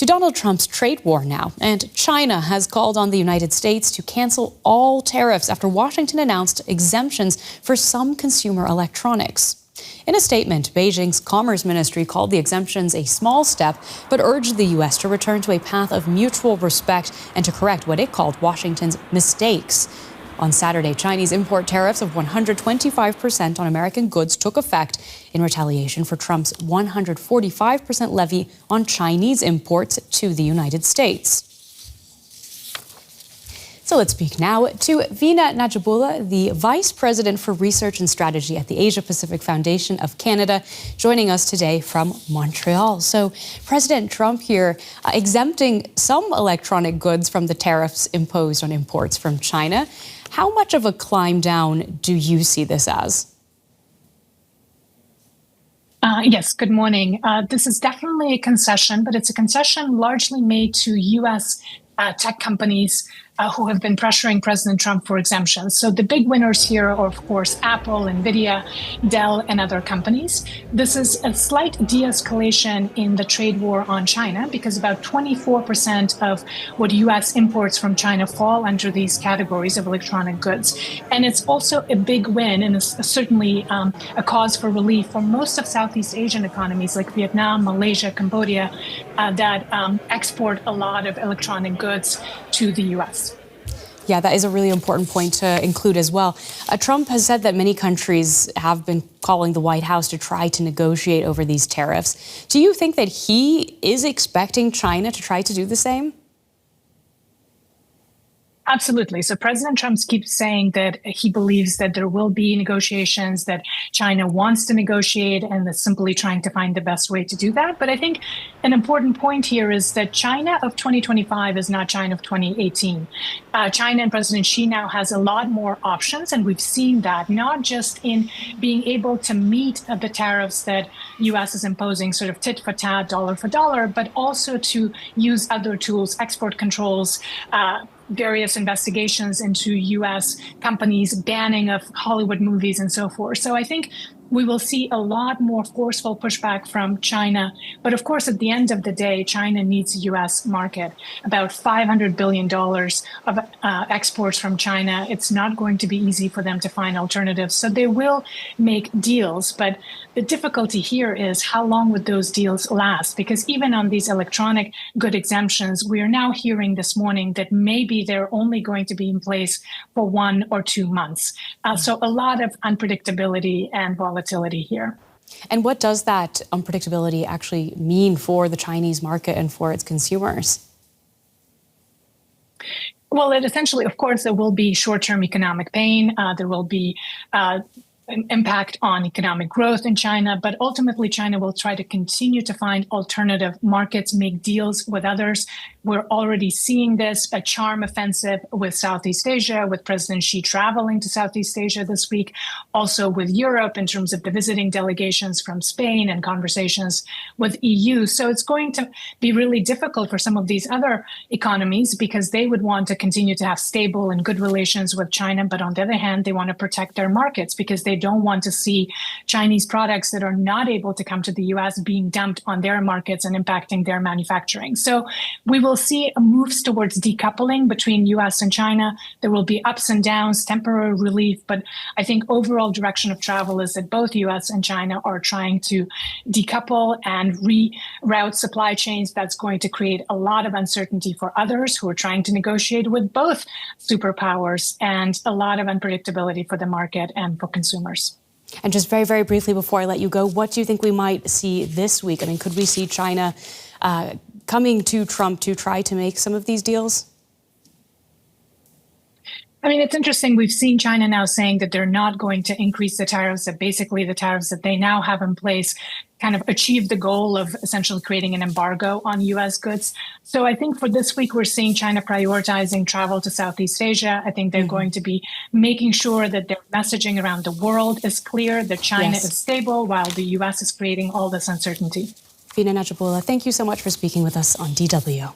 Donald Trump's trade war now, and China has called on the United States to cancel all tariffs after Washington announced exemptions for some consumer electronics. In a statement, Beijing's Commerce Ministry called the exemptions a small step, but urged the U.S. to return to a path of mutual respect and to correct what it called Washington's mistakes. On Saturday, Chinese import tariffs of 125% on American goods took effect in retaliation for Trump's 145% levy on Chinese imports to the United States. So let's speak now to Vina Nadjibulla, the Vice President for Research and Strategy at the Asia Pacific Foundation of Canada, joining us today from Montreal. So President Trump here exempting some electronic goods from the tariffs imposed on imports from China. How much of a climb down do you see this as? Yes, good morning. This is definitely a concession, but it's a concession largely made to U.S. Tech companies who have been pressuring President Trump for exemptions. So the big winners here are, of course, Apple, Nvidia, Dell, and other companies. This is a slight de-escalation in the trade war on China because about 24% of what U.S. imports from China fall under these categories of electronic goods. And it's also a big win and is certainly a cause for relief for most of Southeast Asian economies like Vietnam, Malaysia, Cambodia, that export a lot of electronic goods to the U.S. Yeah, that is a really important point to include as well. Trump has said that many countries have been calling the White House to try to negotiate over these tariffs. Do you think that he is expecting China to try to do the same? Absolutely. So President Trump keeps saying that he believes that there will be negotiations, that China wants to negotiate, and is simply trying to find the best way to do that. But I think an important point here is that China of 2025 is not China of 2018. China and President Xi now has a lot more options, and we've seen that not just in being able to meet the tariffs that U.S. is imposing, sort of tit for tat, dollar for dollar, but also to use other tools, export controls, various investigations into U.S. companies, banning of Hollywood movies and so forth. So I think we will see a lot more forceful pushback from China. But of course, at the end of the day, China needs the U.S. market, about $500 billion of exports from China. It's not going to be easy for them to find alternatives. So they will make deals. But the difficulty here is how long would those deals last? Because even on these electronic good exemptions, we are now hearing this morning that maybe they're only going to be in place for 1 or 2 months. So a lot of unpredictability and volatility here. And what does that unpredictability actually mean for the Chinese market and for its consumers? Well, it essentially, of course, there will be short-term economic pain. There will be an impact on economic growth in China, but ultimately China will try to continue to find alternative markets, make deals with others. We're already seeing this, a charm offensive with Southeast Asia, with President Xi traveling to Southeast Asia this week, also with Europe in terms of the visiting delegations from Spain and conversations with EU. So it's going to be really difficult for some of these other economies because they would want to continue to have stable and good relations with China. But on the other hand, they want to protect their markets because they don't want to see Chinese products that are not able to come to the U.S. being dumped on their markets and impacting their manufacturing. So we will see moves towards decoupling between U.S. and China. There will be ups and downs, temporary relief, but I think overall direction of travel is that both U.S. and China are trying to decouple and reroute supply chains. That's going to create a lot of uncertainty for others who are trying to negotiate with both superpowers and a lot of unpredictability for the market and for consumers. And just very, very briefly before I let you go, what do you think we might see this week? I mean, could we see China coming to Trump to try to make some of these deals? I mean, it's interesting. We've seen China now saying that they're not going to increase the tariffs, that basically the tariffs that they now have in place kind of achieve the goal of essentially creating an embargo on U.S. goods. So I think for this week, we're seeing China prioritizing travel to Southeast Asia. I think they're going to be making sure that their messaging around the world is clear, that China is stable while the U.S. is creating all this uncertainty. Vina Nadjibulla, thank you so much for speaking with us on DW.